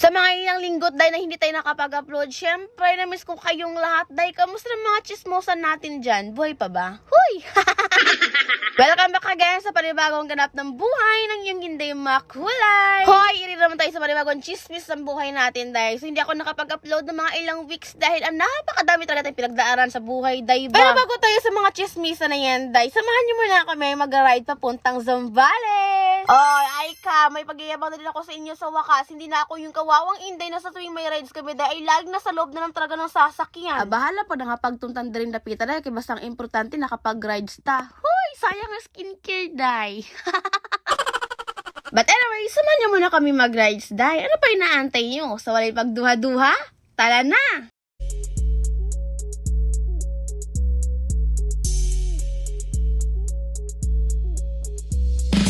Sa mga ilang linggo't, day, na hindi tayo nakapag-upload, syempre, na-miss ko kayong lahat, day. Kamusta na mga chismosan natin dyan? Buhay pa ba? Huy! Welcome back again sa panibagong ganap ng buhay ng iyong hindi makulay. Hoy, iri naman tayo sa panibagong chismis ng buhay natin, day. So, hindi ako nakapag-upload ng mga ilang weeks dahil ang napakadami talaga tayong pinagdaaran sa buhay, day ba? Pero bago tayo sa mga chismisan na yan, day, samahan niyo muna kami mag-ride papuntang Zambales. Oy, ay ka, may pag-iabang na din ako sa inyo sa wakas. Hindi na ako yung kawawang inday na sa tuwing may rides kami dahil lagi na sa loob na lang talaga ng sasakyan. Bahala po na kapagtuntan rin lapita dahil kaya bastang importante nakapag-rides ta. Hoy, sayang ang skincare, day. But anyway, samahan niyo muna kami mag-rides, day. Ano pa inaantay niyo? Sa walay pagduha-duha? Tala na!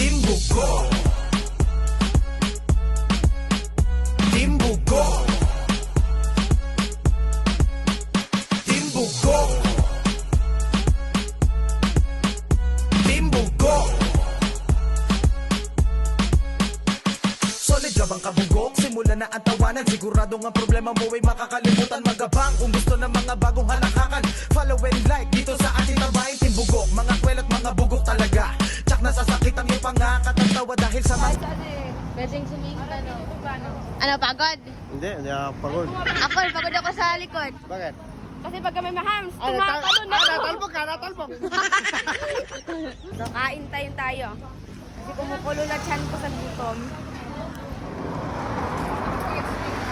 Timbuko Timbuko Timbuko Timbuko Solid ka bang kabugok? Simula na ang tawanan. Siguradong ang problema mo ay makakalimutan. Magabang kung gusto ng mga bagong halakakan. Follow and like dito sa ating tabahin. Timbugok, mga kwel at mga bugok talaga. Tsak na sasakit ang iyong pangakat ang tawa dahil sa mas... Pwedeng sumingit, ano? Ano, pagod? Hindi ako pagod. Ako, pagod ako sa likod. Bakit? Kasi pag may mahams, tumatalon na ako. Natalbog ka, natalbog. So, kain tayo. Kasi kumukulo na tiyan ko sa gutom.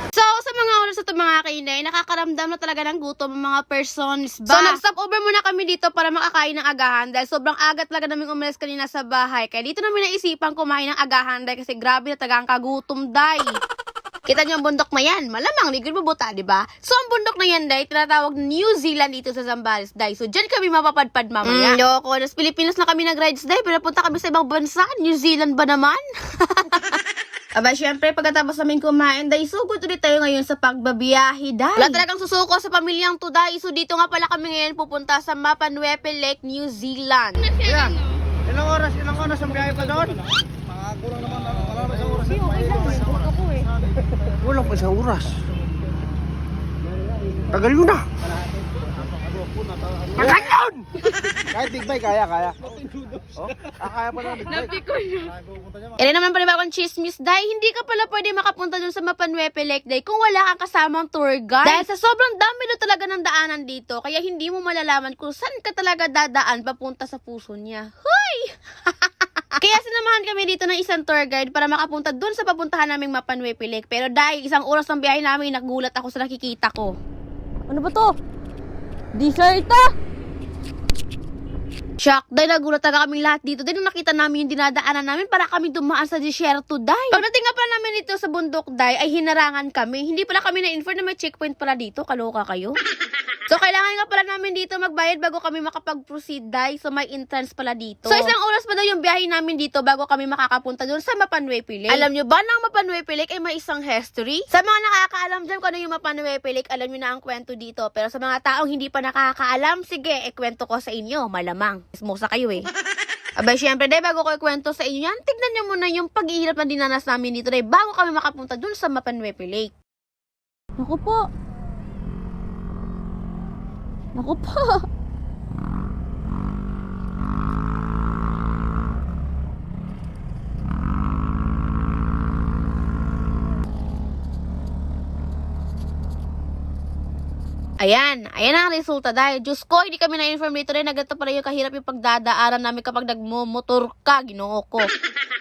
So, sa mga oras na ito mga kainay, nakakaramdam na talaga ng gutom ang mga persons ba? So, nag-stop over muna kami dito para makakain ng agahan dahil sobrang aga talaga namin umalis kanina sa bahay. Kaya dito namin naisipan kumain ng agahan dahil kasi grabe na talaga ang kagutom, day. Kita niyo ang bundok na yan. Malamang ligod mabuta, di ba? So, ang bundok na yan, day, tinatawag na New Zealand dito sa Zambales, day. So, dyan kami mapapadpad mamaya. Loko. Nas Pilipinas na kami nag-rides, day. Pero punta kami sa ibang bansa. New Zealand ba naman? Aba, syempre, pagkatapos namin kumain, day, sugod ulit tayo ngayon sa pagbabiyahe, day. Wala talagang susuko sa pamilyang to, day. So, dito nga pala kami ngayon pupunta sa Mapanuepe Lake, New Zealand. Yeah. Ilang oras ang biyahe pa doon? Kulang naman, wala isang oras. Wala pa isang oras. Tagal yun na. Tagal yun! Kahit big bike, kaya. Oh? Kaya pa lang big bike. Ere naman pala akong chismis, day. Hindi ka pala pwede makapunta dun sa Mapanuepe Lake, day, kung wala kang kasamang tour guide. Dahil sa sobrang dami na talaga ng daanan dito, kaya hindi mo malalaman kung saan ka talaga dadaan papunta sa puso niya. Hoy! Kaya sinamahan kami dito ng isang tour guide para makapunta dun sa papuntahan naming Mapanuepe Lake. Pero dahil isang oras ng biyahe namin, nagulat ako sa nakikita ko. Ano ba to? Desert. Shock, dahil nagulat talaga kaming lahat dito. Dahil nung nakita namin yung dinadaanan namin para kami dumaan sa disyerto, day. Pagdating nga pala namin dito sa bundok, day, ay hinarangan kami. Hindi pala kami na-inform na may checkpoint pala dito. Kaloka kayo. So, kailangan nga pala namin dito magbayad bago kami makapag-proceed, day. So, may entrance pala dito. So, isang oras pa daw yung biyahe namin dito bago kami makakapunta doon sa Mapanuepe Lake. Alam nyo ba na ang Mapanuepe Lake ay may isang history? Sa mga nakakaalam dyan kung ano yung Mapanuepe Lake, alam nyo na ang kwento dito. Pero sa mga taong hindi pa nakakaalam, sige, ikwento ko sa inyo. Malamang. Ismosa kayo eh. Aba, syempre, day, bago ko ikwento sa inyo yan, tignan nyo muna yung paghihirap na dinanas namin dito, day, bago kami makapunta doon sa Mapanuepe Lake. Naku po. Naku po. Ayan ang resulta, dahil Diyos ko, hindi kami na-inform dito rin na ganito pala yung kahirap yung pagdadaaran namin kapag nagmumotor ka, Ginoo ko.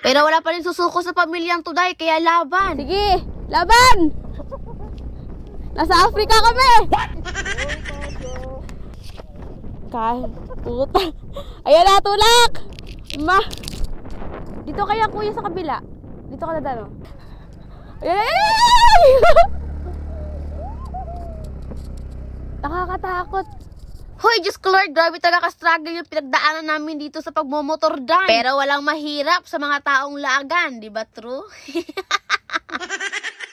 Pero wala pa rin susuko sa pamilyang to, day, kaya laban. Sige, laban! Nasa Africa kami! Kahit puta. Ayan na, tulak! Ma! Dito kaya kuya sa kabila. Dito ka dadano. Ayan! Nakakatakot. Hoy, Diyos ko Lord, grabe talaga ka-struggle yung pinagdaanan namin dito sa pagmomotor dan. Pero walang mahirap sa mga taong laagan, di ba true?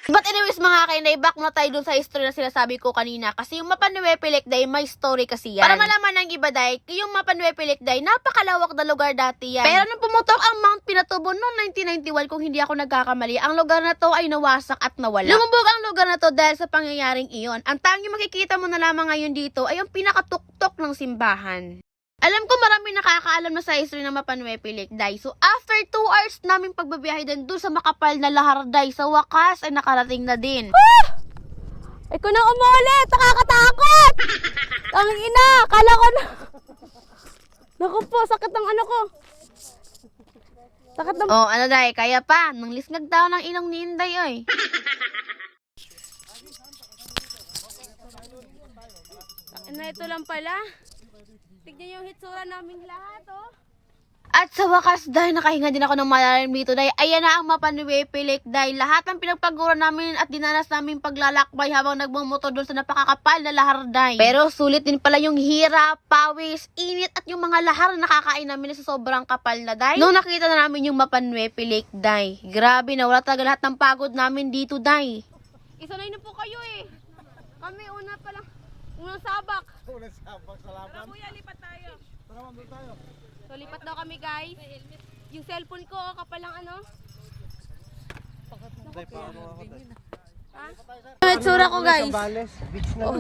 But anyways mga kainay, back na tayo dun sa history na sinasabi ko kanina. Kasi yung Mapa Nueve Pilicday, may story kasi yan. Para malaman ng iba day, yung Mapa Nueve Pilicday, napakalawak na lugar dati yan. Pero nung pumutok ang Mount Pinatubo noong 1991, kung hindi ako nagkakamali, ang lugar na to ay nawasak at nawala. Lumubog ang lugar na to dahil sa pangyayaring iyon. Ang tanging makikita mo na lamang ngayon dito ay yung pinakatuktok ng simbahan. Alam ko marami nakakaalam na sa history ng Mapa Nueve Pilicday. So after 2 hours naming pagbabiyahe dun sa makapal na laharday, sa wakas ay nakarating na din. Ikaw na umulit! Nakakatakot! Ang ina! Kala ko na... Naku po, sakit ng ano ko. Sakit ng... Oh, ano day, kaya pa. Nang lisngag daw ng inong ni Inday, oy. Na ito lang pala. Tignan yung hitsura naming lahat, oh. At sa wakas, dahil nakahinga din ako ng malalim dito, dahil ayan na ang Mapa Nueve Pilicday. Lahat ng pinagpaguran namin at dinanas namin paglalakbay habang nagmamotor doon sa napakakapal na laharday. Pero sulit din pala yung hirap, pawis, init at yung mga lahar na nakakain namin sa sobrang kapal na day. Nung nakita na namin yung Mapa Nueve Pilicday, grabe na wala talaga lahat ng pagod namin dito, day. Isanay na po kayo eh. Kami una pa lang. Unang sabak. Unang sabak sa laban. Tara kuya, lipat tayo. Tara, doon tayo. So lipat daw kami guys. Yung cellphone ko, kapalang ano. Day, paano ako tayo? Ang itsura ko guys. Bales, beach na.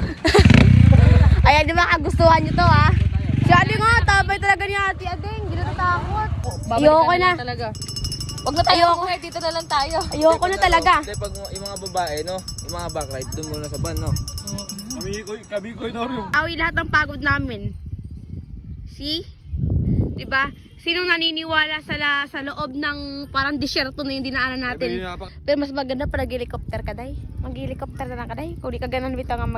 Ayan, di ba kagustuhan nyo to ha? Si Ate nga, tabay talaga ni Ate Adeng. Hindi na tatakot. Ayoko na. Wag na tayo. Ayoko. Dito na lang tayo. Ayoko na talaga. Hindi, pag yung mga babae, no? Yung mga backride, doon muna sa van, no? Kami ko yung Awi lahat ng pagod namin. See? Diba? Sinong naniniwala sa loob ng parang disyerto na yung dinaanan natin? Pero mas maganda pa nag-helicopter ka, day. Mag-helicopter na lang ka, day. Kung di ka ganan, bitaw nga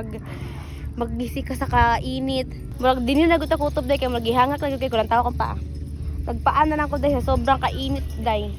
magbisi ka sa kainit. Marag din yung nagot ako day, kaya maghihangak lang yung kay kulang tao kong paa. Nagpaan na lang ko, day, sa sobrang kainit, day.